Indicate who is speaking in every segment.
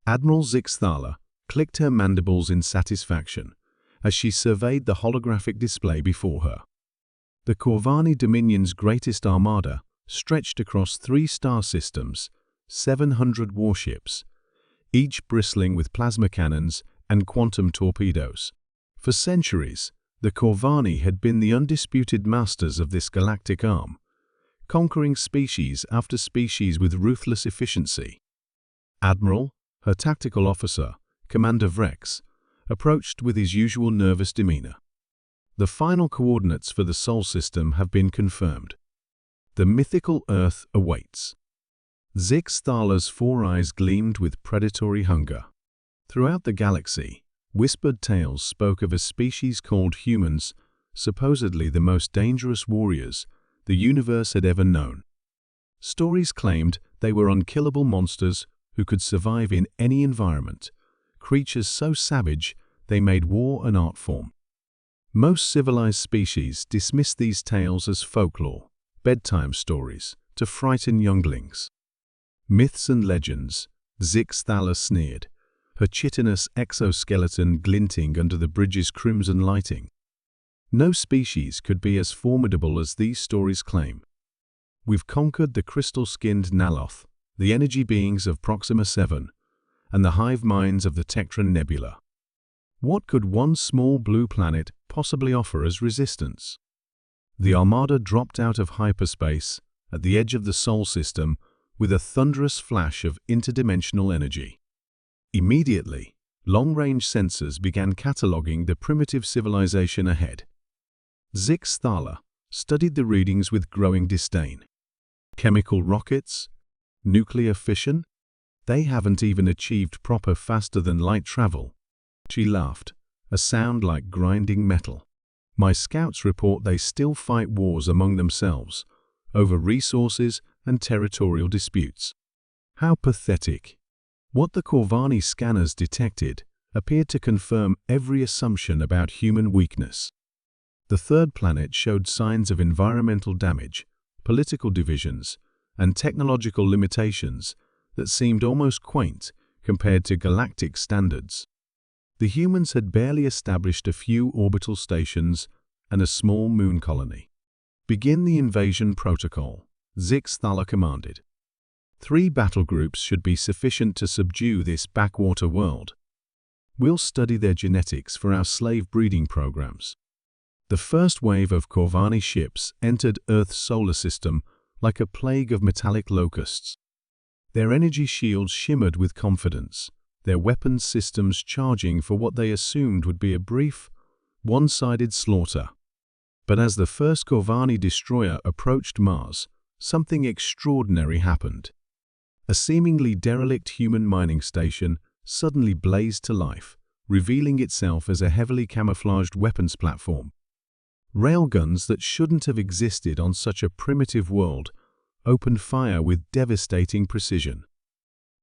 Speaker 1: Admiral Zixthala clicked her mandibles in satisfaction as she surveyed the holographic display before her. The Corvani Dominion's greatest armada stretched across 3 star systems, 700 warships, each bristling with plasma cannons and quantum torpedoes. For centuries, the Corvani had been the undisputed masters of this galactic arm, conquering species after species with ruthless efficiency. Admiral, her tactical officer, Commander Vrex, approached with his usual nervous demeanor. The final coordinates for the Sol system have been confirmed. The mythical Earth awaits. Zixthala's 4 eyes gleamed with predatory hunger. Throughout the galaxy, whispered tales spoke of a species called humans, supposedly the most dangerous warriors the universe had ever known. Stories claimed they were unkillable monsters who could survive in any environment, creatures so savage they made war an art form. Most civilized species dismissed these tales as folklore, bedtime stories to frighten younglings. Myths and legends, Zixthala sneered, her chitinous exoskeleton glinting under the bridge's crimson lighting. No species could be as formidable as these stories claim. We've conquered the crystal-skinned Naloth, the energy beings of Proxima 7, and the hive minds of the Tectran Nebula. What could one small blue planet possibly offer as resistance? The Armada dropped out of hyperspace at the edge of the Sol system with a thunderous flash of interdimensional energy. Immediately, long-range sensors began cataloging the primitive civilization ahead. Zixthala studied the readings with growing disdain. Chemical rockets? Nuclear fission? They haven't even achieved proper faster-than-light travel. She laughed, a sound like grinding metal. My scouts report they still fight wars among themselves, over resources and territorial disputes. How pathetic. What the Corvani scanners detected appeared to confirm every assumption about human weakness. The third planet showed signs of environmental damage, political divisions, and technological limitations that seemed almost quaint compared to galactic standards. The humans had barely established a few orbital stations and a small moon colony. Begin the invasion protocol, Zixthala commanded. 3 battle groups should be sufficient to subdue this backwater world. We'll study their genetics for our slave breeding programs. The first wave of Corvani ships entered Earth's solar system like a plague of metallic locusts. Their energy shields shimmered with confidence, their weapons systems charging for what they assumed would be a brief, one-sided slaughter. But as the first Corvani destroyer approached Mars, something extraordinary happened. A seemingly derelict human mining station suddenly blazed to life, revealing itself as a heavily camouflaged weapons platform. Railguns that shouldn't have existed on such a primitive world opened fire with devastating precision.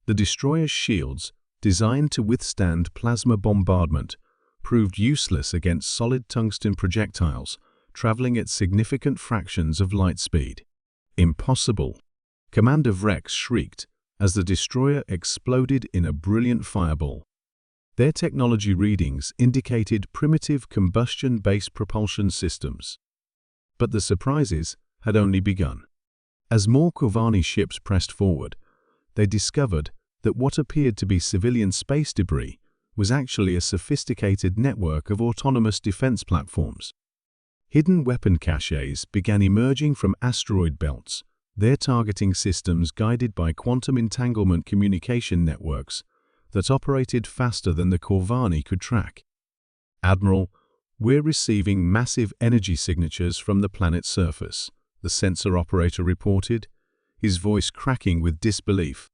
Speaker 1: The destroyer's shields, designed to withstand plasma bombardment, proved useless against solid tungsten projectiles traveling at significant fractions of light speed. Impossible! Commander Vrex shrieked as the destroyer exploded in a brilliant fireball. Their technology readings indicated primitive combustion-based propulsion systems. But the surprises had only begun. As more Corvani ships pressed forward, they discovered that what appeared to be civilian space debris was actually a sophisticated network of autonomous defense platforms. Hidden weapon caches began emerging from asteroid belts, their targeting systems guided by quantum entanglement communication networks that operated faster than the Corvani could track. Admiral, we're receiving massive energy signatures from the planet's surface, the sensor operator reported, his voice cracking with disbelief.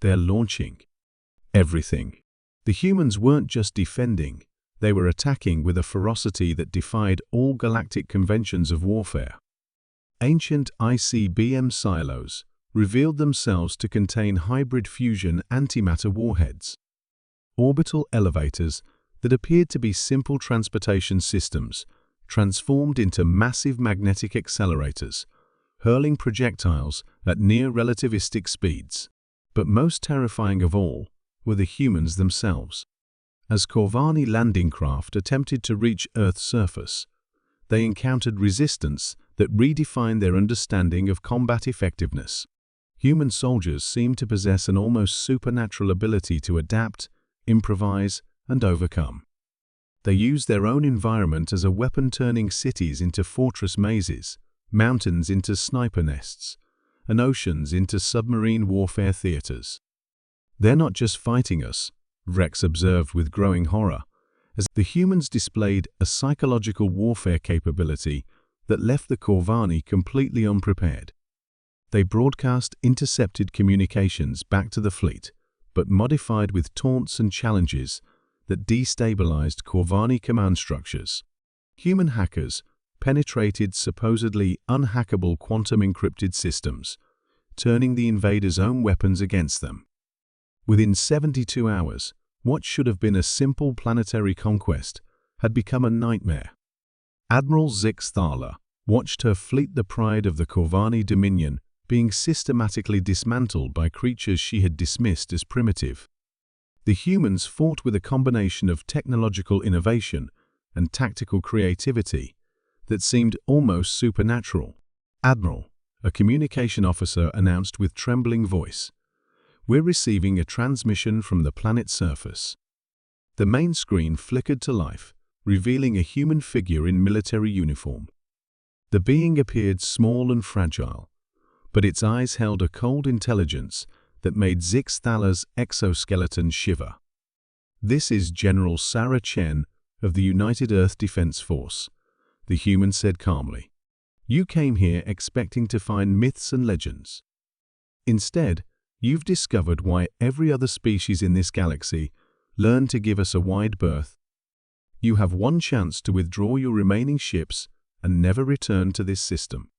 Speaker 1: They're launching everything. The humans weren't just defending, they were attacking with a ferocity that defied all galactic conventions of warfare. Ancient ICBM silos revealed themselves to contain hybrid fusion antimatter warheads. Orbital elevators that appeared to be simple transportation systems transformed into massive magnetic accelerators, hurling projectiles at near relativistic speeds. But most terrifying of all were the humans themselves. As Corvani landing craft attempted to reach Earth's surface, they encountered resistance that redefined their understanding of combat effectiveness. Human soldiers seemed to possess an almost supernatural ability to adapt, improvise, and overcome. They used their own environment as a weapon, turning cities into fortress mazes, mountains into sniper nests, and oceans into submarine warfare theaters. "They're not just fighting us," Rex observed with growing horror, as the humans displayed a psychological warfare capability that left the Corvani completely unprepared. They broadcast intercepted communications back to the fleet, but modified with taunts and challenges that destabilized Corvani command structures. Human hackers penetrated supposedly unhackable quantum-encrypted systems, turning the invaders' own weapons against them. Within 72 hours, what should have been a simple planetary conquest had become a nightmare. Admiral Zix Thala watched her fleet, the pride of the Corvani Dominion, being systematically dismantled by creatures she had dismissed as primitive. The humans fought with a combination of technological innovation and tactical creativity that seemed almost supernatural. "Admiral," a communication officer announced with trembling voice, "we're receiving a transmission from the planet's surface." The main screen flickered to life, revealing a human figure in military uniform. The being appeared small and fragile, but its eyes held a cold intelligence that made Zix Thala's exoskeleton shiver. "This is General Sarah Chen of the United Earth Defense Force," the human said calmly. "You came here expecting to find myths and legends. Instead, you've discovered why every other species in this galaxy learned to give us a wide berth. You have one chance to withdraw your remaining ships and never return to this system."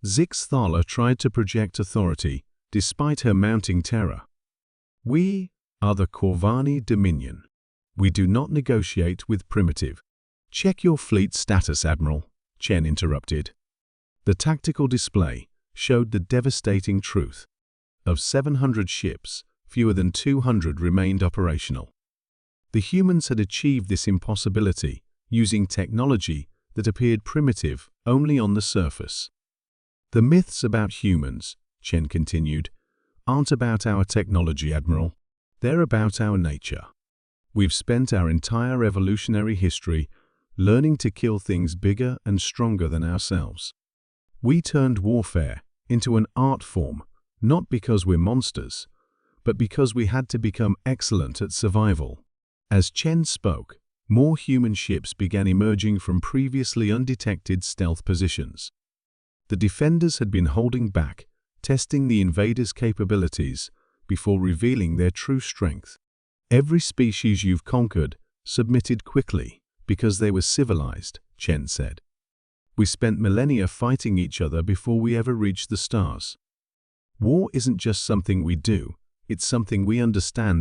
Speaker 1: Zix Thala tried to project authority despite her mounting terror. "We are the Corvani Dominion. We do not negotiate with primitive." "Check your fleet status, Admiral," Chen interrupted. The tactical display showed the devastating truth. Of 700 ships, fewer than 200 remained operational. The humans had achieved this impossibility using technology that appeared primitive only on the surface. "The myths about humans," Chen continued, "aren't about our technology, Admiral. They're about our nature. We've spent our entire evolutionary history learning to kill things bigger and stronger than ourselves. We turned warfare into an art form, not because we're monsters, but because we had to become excellent at survival." As Chen spoke, more human ships began emerging from previously undetected stealth positions. The defenders had been holding back, testing the invaders' capabilities before revealing their true strength. "Every species you've conquered submitted quickly because they were civilized," Chen said. "We spent millennia fighting each other before we ever reached the stars. War isn't just something we do, it's something we understand